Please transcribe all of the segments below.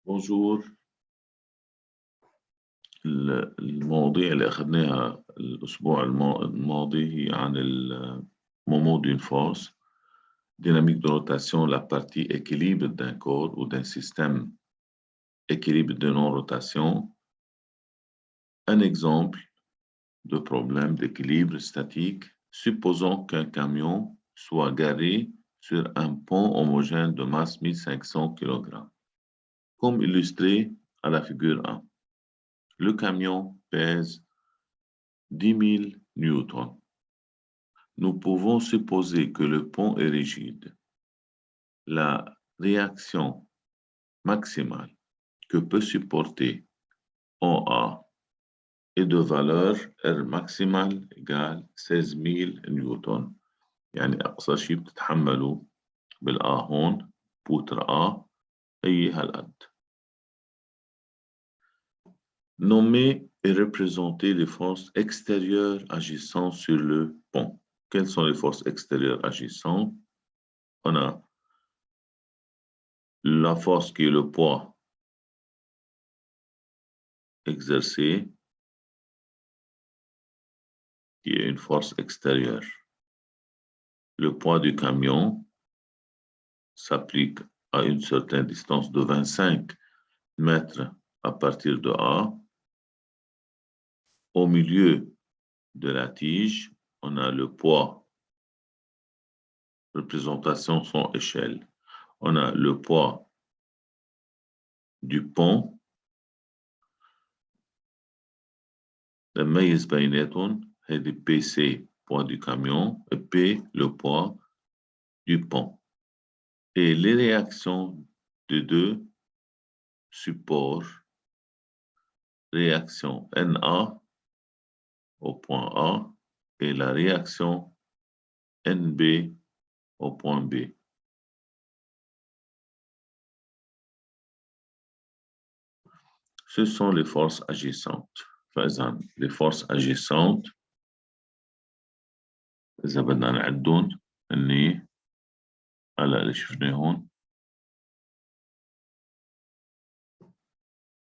Bonjour. المواضيع اللي أخذناها الأسبوع الماضي هي عن المومو d'une force, dynamique de rotation, la partie équilibre d'un corps ou d'un système, équilibre de non-rotation. Un exemple de problème d'équilibre statique, supposons qu'un camion soit garé sur un pont homogène de masse 1500 kg, comme illustré à la figure 1. Le camion pèse 10 000 newtons. Nous pouvons supposer que le pont est rigide. La réaction maximale que peut supporter OA est de valeur R maximale égale 16 000 نيوتن. يعني أقصى شيء بتتحمله بالآ هون بوتر A هي هالقد. Nommer et représenter les forces extérieures agissant sur le pont. Quelles sont les forces extérieures agissantes? On a la force qui est le poids exercé, qui est une force extérieure. Le poids du camion s'applique à une certaine distance de 25 mètres à partir de A. Au milieu de la tige, on a le poids, représentation sans échelle. On a le poids du pont, نميز بيناتهم هذه PC poids du camion et P le poids du pont. Et les réactions de deux supports, réaction NA au point A et la réaction NB au point B. Ce sont les forces agissantes. فإذا les forces agissantes إذا بدنا نعدهم هني هلا اللي شفناهم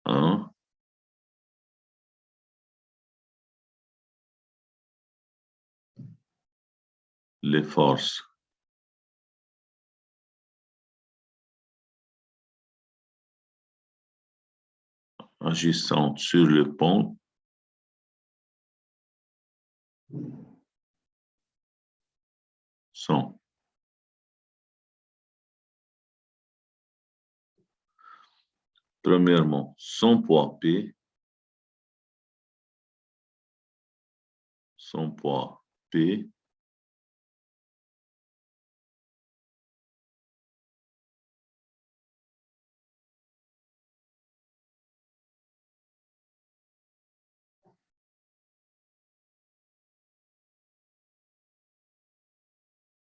1 les forces agissantes sur le pont sont premièrement son poids P, son poids P,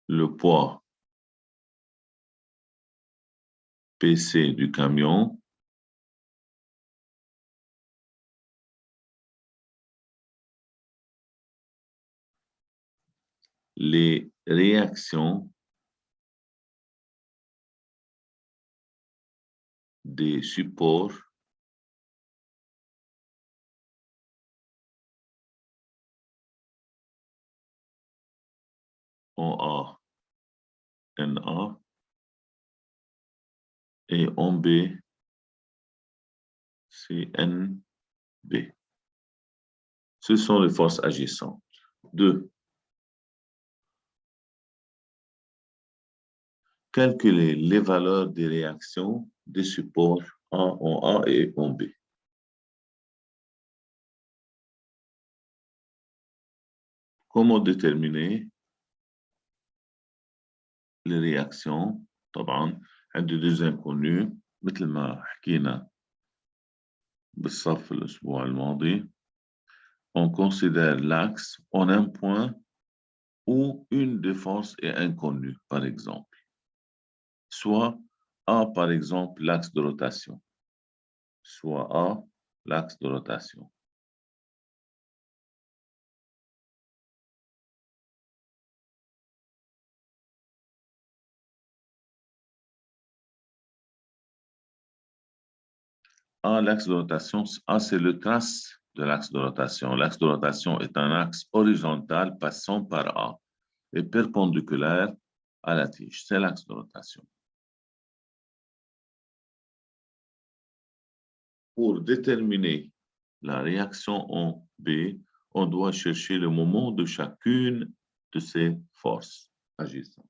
le poids PC du camion, les réactions des supports en A, NA et en B, CNB. Ce sont les forces agissantes. 2. Calculer les valeurs des réactions des supports en A et en B. Comment déterminer les réactions؟ طبعا عندي deux inconnus مثل ما حكينا بالصف الأسبوع الماضي. On considère l'axe en un point où une des forces est inconnue, par exemple. Soit A, par exemple, l'axe de rotation. Soit A, l'axe de rotation. A, l'axe de rotation, A, c'est le trace de l'axe de rotation. L'axe de rotation est un axe horizontal passant par A et perpendiculaire à la tige. C'est l'axe de rotation. Pour déterminer la réaction en B, on doit chercher le moment de chacune de ces forces agissantes.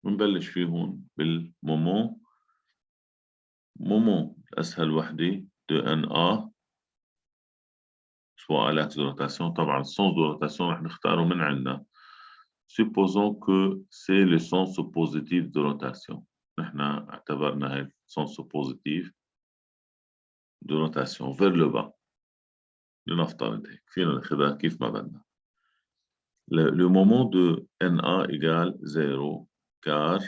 نبلش فيهم بالمومون. مومون أسهل وحدة de NA soit à l'axe de rotation. طبعا le sens de rotation رح نختاره من عندنا. Supposons que c'est le sens positif de rotation. نحن اعتبرنا هاي sens positif de rotation vers le bas. لنفترض هيك فينا ناخذها كيف ما بدنا. Le moment de NA égale 0 car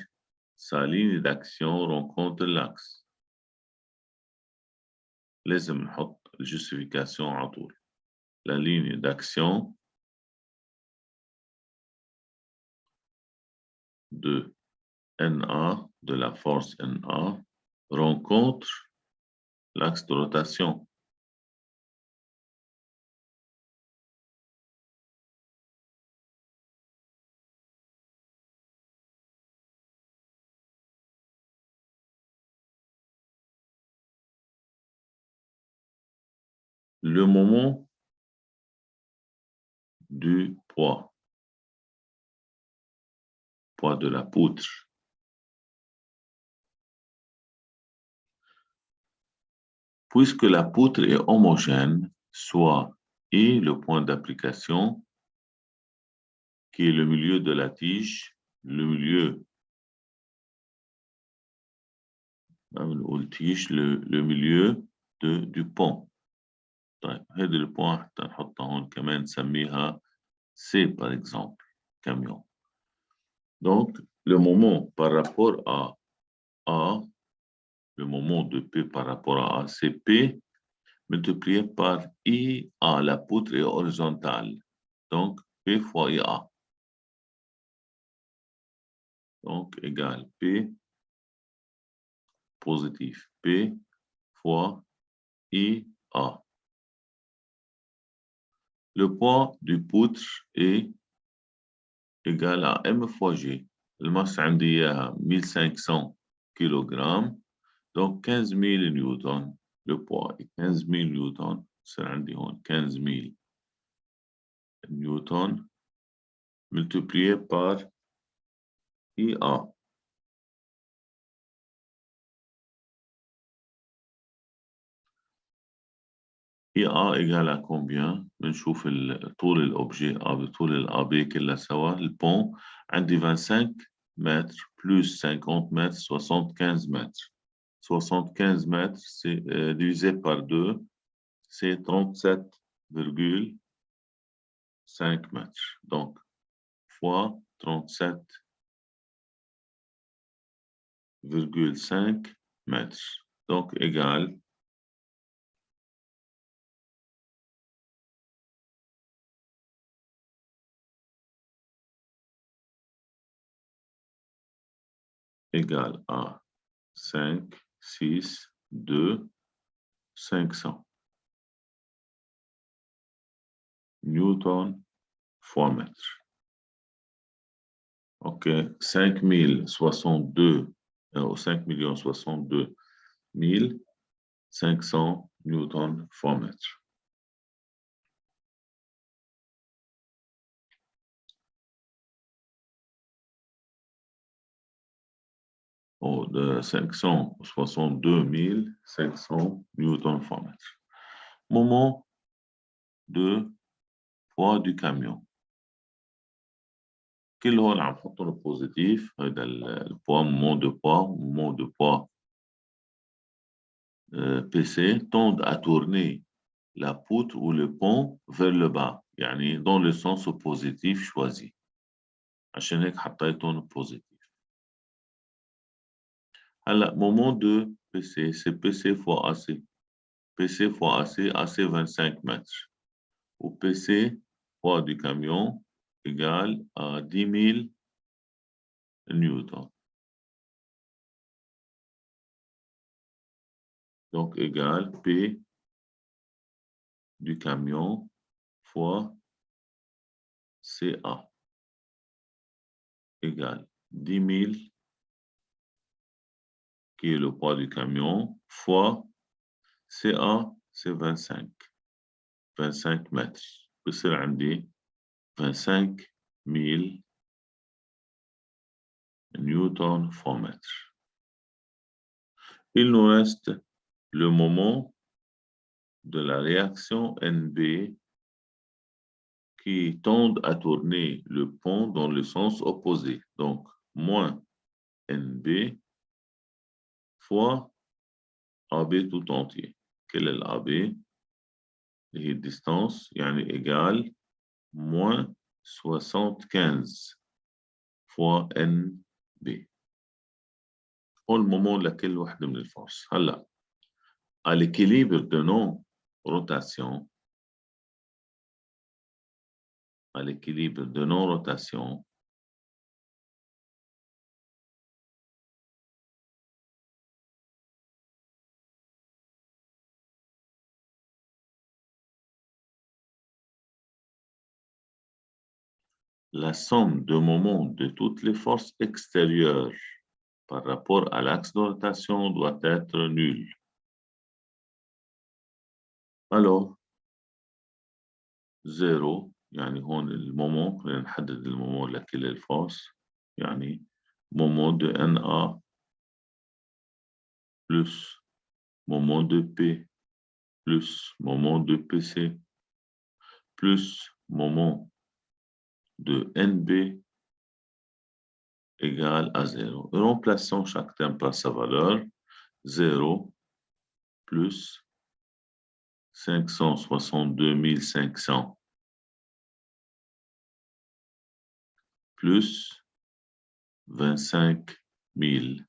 sa ligne d'action rencontre l'axe. لازم نحط الجustification على طول. La ligne d'action de NA, de la force NA, rencontre l'axe de rotation. Le moment du poids de la poutre. Puisque la poutre est homogène, soit et le point d'application, qui est le milieu de la tige, le milieu, le milieu du pont. طيب هذا البوان حتى نحطها هون كمان نسميها C par exemple, camion. Donc, le moment par rapport à A, le moment de P par rapport à A, c'est P multiplié par IA. La poutre est horizontale. Donc, P fois IA. Donc, égale P positif. P fois IA. Le poids du poutre est égal à M fois G. Le masse عندي إياها 1500 kg. Donc 15 000 newtons. Le poids est 15 000 newtons. C'est عندي هون 15 000 newtons multiplié par IA. IA égale à combien؟ بنشوف طول الأوبجي A بطول الAB كلها سوا. البون عندي 25 mètres plus 50 mètres, 75 mètres. 75 mètres, c'est divisé par 2, c'est 37,5 mètres. Donc, fois 37,5 mètres. Donc, égale à 5, 6, 2, 500. Newton fois mètre. OK, 5062, 5 500 newtons fois mètre. De 562 500 newtons fois mètre. Moment de poids du camion. كل هون عم حط له بوزيتيف. هذا البوا moment de poids PC tendent à tourner la poutre ou le pont vers le bas, يعني dans le sens positif choisi. عشان هيك حطيتهم positif. هلا moment de PC, c'est PC fois AC. PC fois AC, AC 25 mètres. Ou PC poids du camion égale à 10 000 newtons. Donc, égale P du camion fois CA égale 10 000, qui est le poids du camion, fois CA, c'est 25 mètres. بصير عندي 25 000 newtons fois mètre. Il nous reste le moment de la réaction NB qui tend à tourner le pont dans le sens opposé. Donc, moins NB fois AB tout entier. Quelle est l'AB? هي distance يعني égale moins 75 fois NB. هو المومون لكل وحدة من الفورس. هلا à l'équilibre de non-rotation, à l'équilibre de non-rotation, la somme de moments de toutes les forces extérieures par rapport à l'axe de rotation doit être nulle. Alors, 0 يعني هون المومون خلينا نحدد المومون لكل الفورس يعني مومون de NA plus moment de P plus moment de PC plus moment de NB égale à 0. Remplaçons chaque terme par sa valeur. 0 plus 562 500 plus 25 000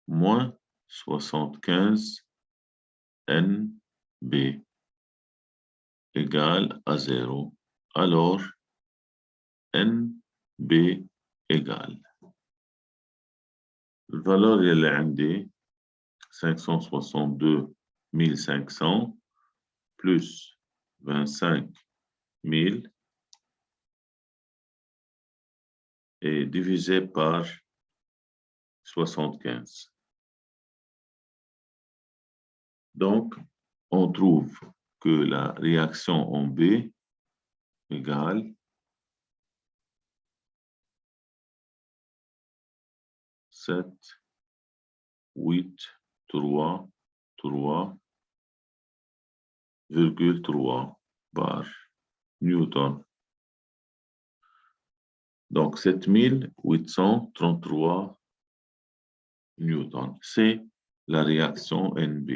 moins 75 NB égale à 0. Alors, NB égale. La valeur اللي عندي 562 500 plus 25 000 est divisé par 75. Donc, on trouve que la réaction en B égale 7, 8, 3, 3,3 bar Newton. Donc, 7833 Newton. C'est la réaction NB.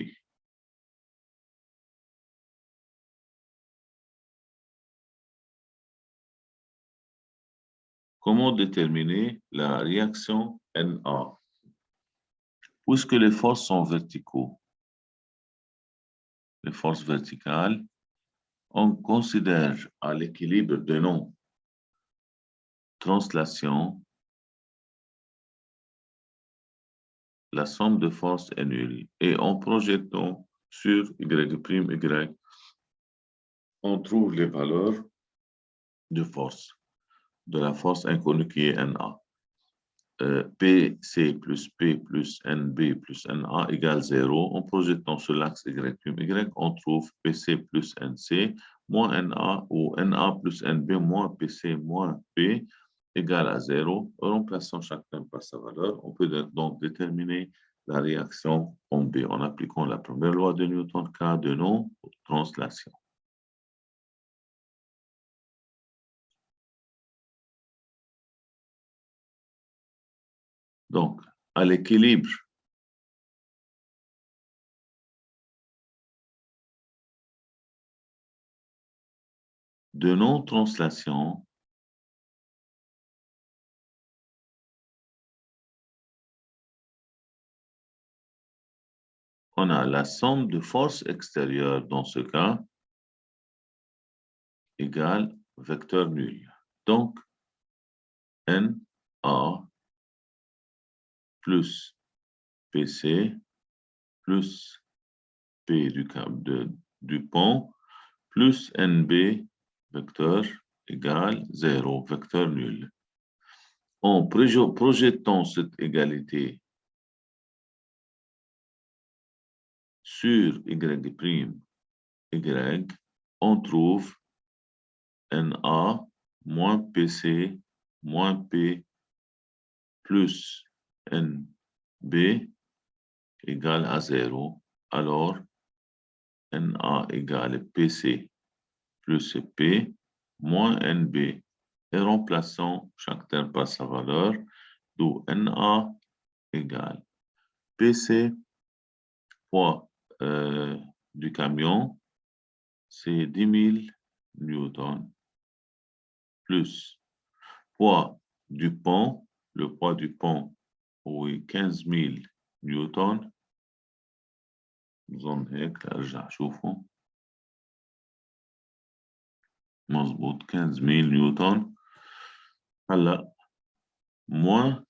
Comment déterminer la réaction NA? Puisque les forces sont verticaux, les forces verticales, on considère à l'équilibre de non-translation la somme de forces est nulle. Et en projetant sur Y', on trouve les valeurs de force, de la force inconnue qui est NA. PC plus P plus NB plus NA égale 0. En projetant sur l'axe Y', on trouve PC plus NC moins NA ou NA plus NB moins PC moins P égale à 0. Remplaçant chaque terme par sa valeur, on peut donc déterminer la réaction en B en appliquant la première loi de Newton, cas de non-translation. Donc, à l'équilibre de non-translation, on a la somme de forces extérieures dans ce cas égale vecteur nul. Donc, NA plus PC plus P du pont plus NB vecteur égale 0, vecteur nul. En projetant cette égalité sur Y', Y, on trouve NA moins PC moins P plus NB égale à 0. Alors, NA égale PC plus P moins NB. Et remplaçant chaque terme par sa valeur, d'où NA égale PC poids du camion, c'est 10 000 newtons, plus poids du pont, le poids du pont, oui, 15 000 newtons. نظن هيك ارجع اشوفه مظبوط 15000 نيوتن. هلا moins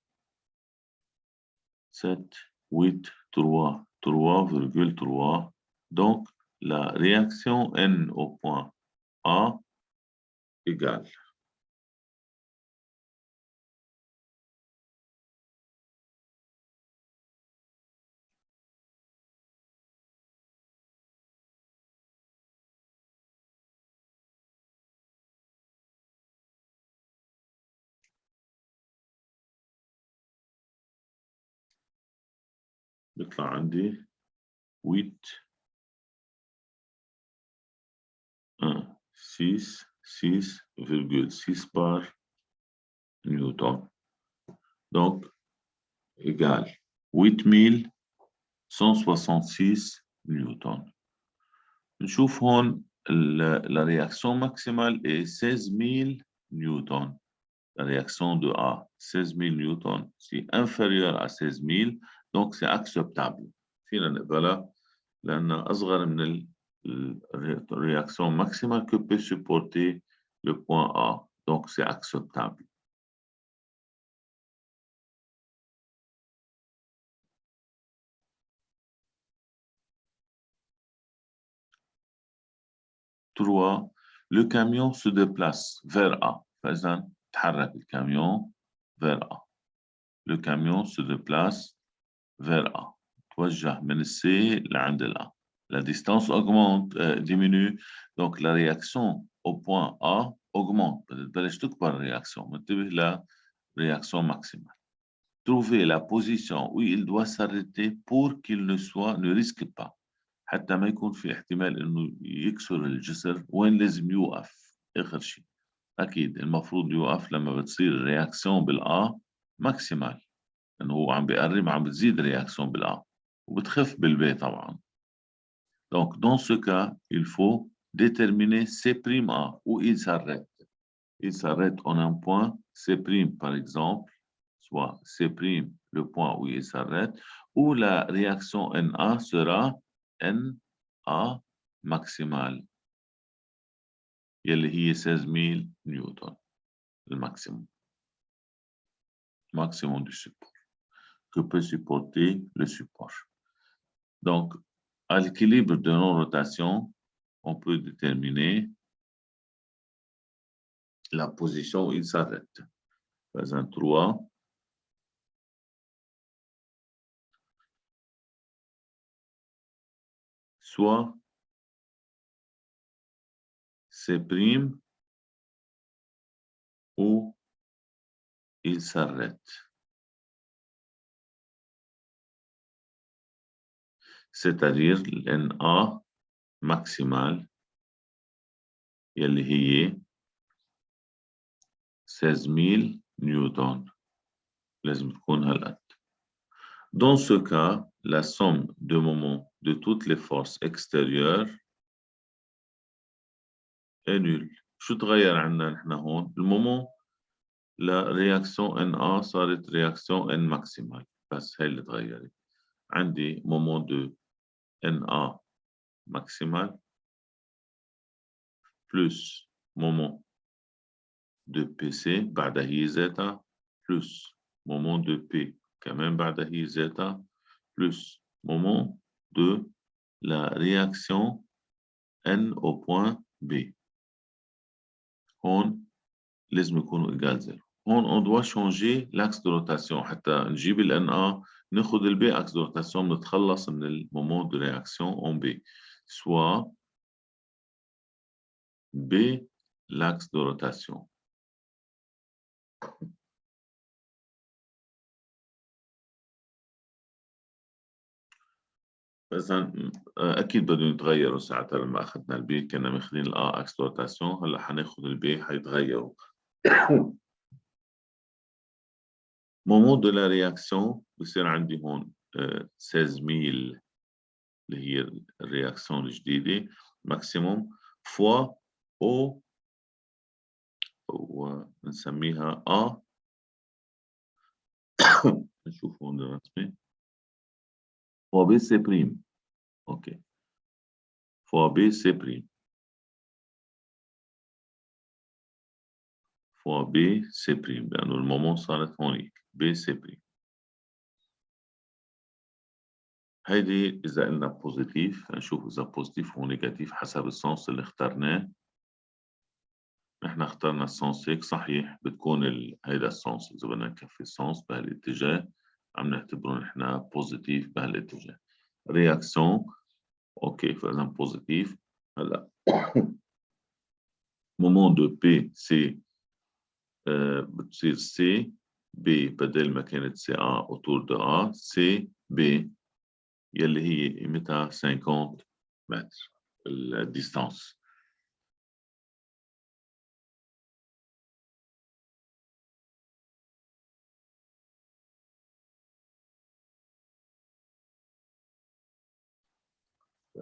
7, 8, 3, 3,3. Donc, la réaction N au point A égale بيطلع عندي 8 6,6 par newton. Donc, égale 8166 newton. نشوف هون la réaction maximale est 16 000 newtons. La réaction de A, 16 000 newtons, c'est inférieur à 16 000, donc c'est acceptable. فينا نقبلها لأنها أصغر من la réaction maximale que peut supporter le point A, donc c'est acceptable. Trois, le camion se déplace vers A. فإذا تحرك الكاميون vers A. Le camion se déplace vers A. توجه من C لعند A. La distance augmente, diminue, donc la réaction au point A augmente. بلش تكبر الرياكسيون. منتبه لا réaction maximale. Trouver la position où il doit s'arrêter pour qu'il ne risque pas. حتى ما يكون في احتمال انه يكسر الجسر، وين لازم يوقف اخر شيء. اكيد المفروض يوقف لما بتصير الرياكسيون بالA ماكسيمال، انه هو عم بيقرب، عم بتزيد الرياكسيون بالA وبتخف بالB طبعا. Donc dans ce cas, il faut déterminer C'A où il s'arrête. Il s'arrête en un point C' par exemple, soit C', le point où il s'arrête, où la réaction NA sera NA maximale. يلي هي 16 000 نيوتن الماكسيموم. Maximum du support que peut supporter le support. Donc, à l'équilibre de non-rotation, on peut déterminer la position où il s'arrête. Par exemple, 3. Soit C' où il s'arrête. C'est-à-dire NA maximale يلي هي 16 000 نيوتن. لازم تكون هالقد. Dans ce cas, la somme de moments de toutes les forces extérieures est nulle. شو تغير عنا نحن هون؟ المومون la réaction NA صارت réaction N maximale. بس هي اللي تغيرت. عندي moment de NA maximale plus moment de PC بعدها هي زيتا plus moment de P كمان بعدها هي زيتا plus moment de la réaction N au point B. هون لازم يكونوا égal 0. هون on doit changer l'axe de rotation حتى نجيب ال NA ناخد ال B axe de rotation نتخلص من ال moment de réaction en B. Soit B l'axe de rotation. إذا أكيد بدهم يتغيروا ساعتها لما أخذنا البي كنا ماخذين الأ أكس روتاسيون هلا حناخذ البي حيتغيروا. مومون دو لا رياكسيون بصير عندي هون 16000 اللي هي الرياكسيون الجديدة ماكسيموم فوا أو ونسميها أ نشوف هون الرسمة فوا بي سي بريم أوكي فوا بي سي بريم فوا بي سي بريم لأنه المومون صارت هونيك بي سي بريم. هيدي إذا قلنا بوزيتيف نشوف إذا بوزيتيف أو نيجاتيف حسب السنس اللي اخترناه. نحن اخترنا السنس هيك صحيح بتكون هيدا السنس إذا بدنا نكفي السنس بهالاتجاه عم نعتبره نحن بوزيتيف بهالاتجاه. رياكسيون أوكي فإذا بوزيتيف هلا مومون دو بي سي بتصير سي بي بدل ما كانت سي A autour de A سي بي يلي هي قيمتها 50 متر الديستانس.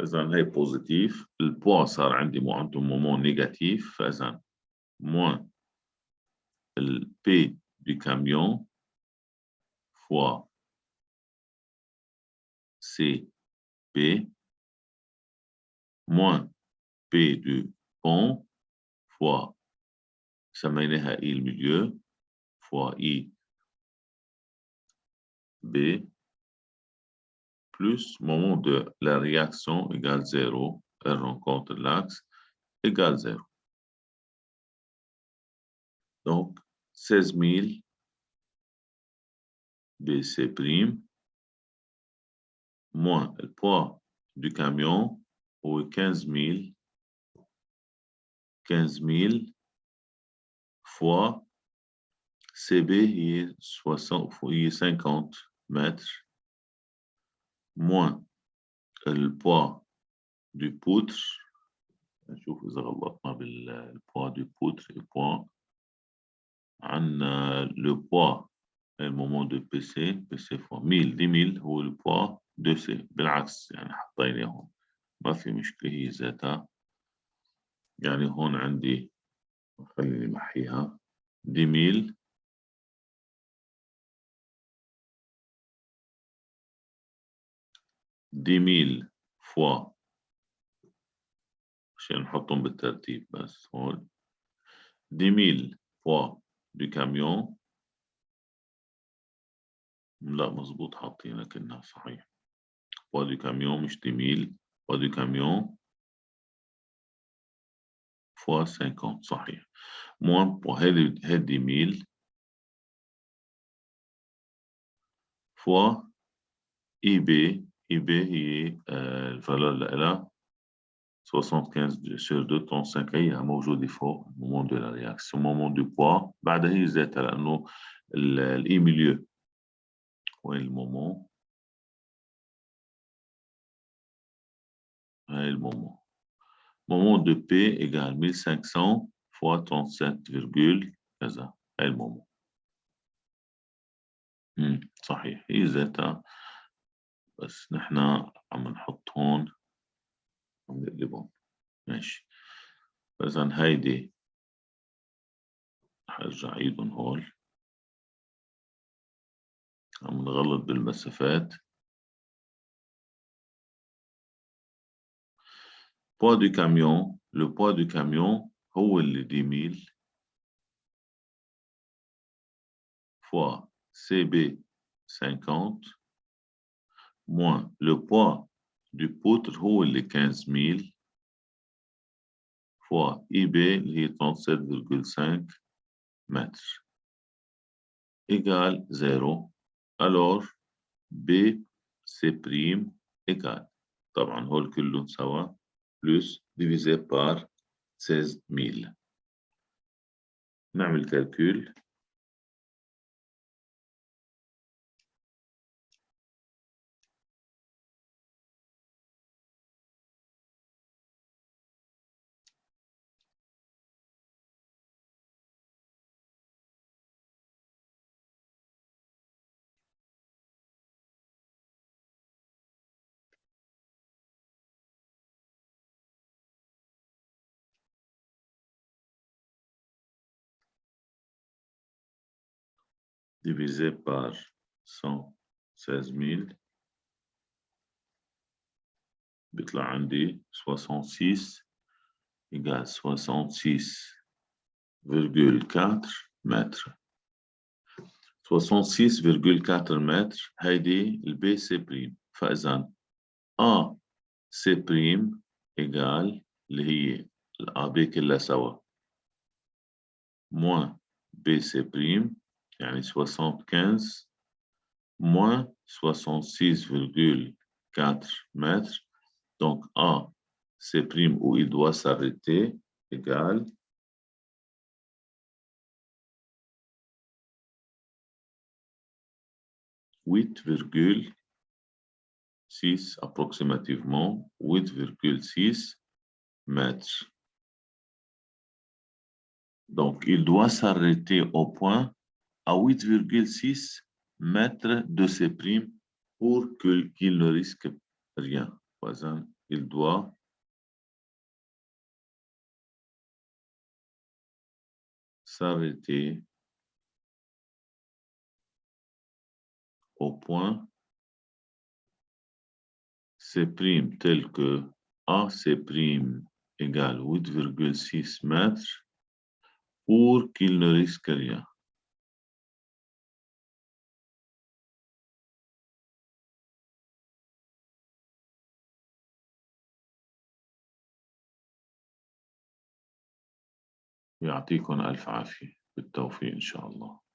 إذا هي بوزيتيف البوا صار عندي عندهم مومون نيجاتيف فإذا موان البي du camion fois CP moins P du pont fois سميناها I المilieu fois I B plus moment de la réaction égale 0, elle rencontre l'axe égale 0. Donc 16000 BC' moins le poids du camion ou 15000 fois CB est 50 mètres moins le poids du poutre. نشوف إذا غلطنا بالpoids du poutre et poids. عندنا le poids le moment de PC fois 1000 هو le poids de C بالعكس يعني حطينا هون ما في مشكلة هي ذاتها يعني هون عندي خليني محيها 10000 fois عشان نحطهم بالترتيب بس هون 10000 fois du camion لا مزبوط حاطينها كنا صحيح poids du camion مش 10000 poids du camion fois 50 صحيح moins pour هذه 10000 fois IB هي الفالور لها 75 sur 2 طن 5 هي موجودة فوق moment de la réaction moment du poids بعدها هي ذاتها لأنه الإي ميليو وين المومون هاي المومون moment de P égale 1500 fois 37, كذا هاي المومون صحيح هي ذاتها بس نحن عم نحط هون عم نقلبهم ماشي إذا هيدي حرجع عيدهم هول عم نغلط بالمسافات poids du camion le poids du camion هو اللي 10 000 fois CB 50 moins le poids du poutre هو اللي 15 000 fois IB اللي هي 37,5 mètres égale 0. Alors B C prime égale طبعا هول كلهم سوا plus divisé par 16 000. نعمل calcul. Divisé par 116 000 بيطلع عندي 66 égale 66,4 متر. 66,4 متر هيدي البي سي بريم. فإذا A سي بريم égale اللي هي الA B كلها سوا moins B سي بريم يعني 75 moins 66,4 mètres. Donc A, C' où il doit s'arrêter, égale 8,6 approximativement, 8,6 mètres. Donc il doit s'arrêter au point à 8,6 mètres de C' pour qu'il ne risque rien. Il doit s'arrêter au point C' tel que AC' égale 8,6 mètres pour qu'il ne risque rien. يعطيكم ألف عافية بالتوفيق إن شاء الله.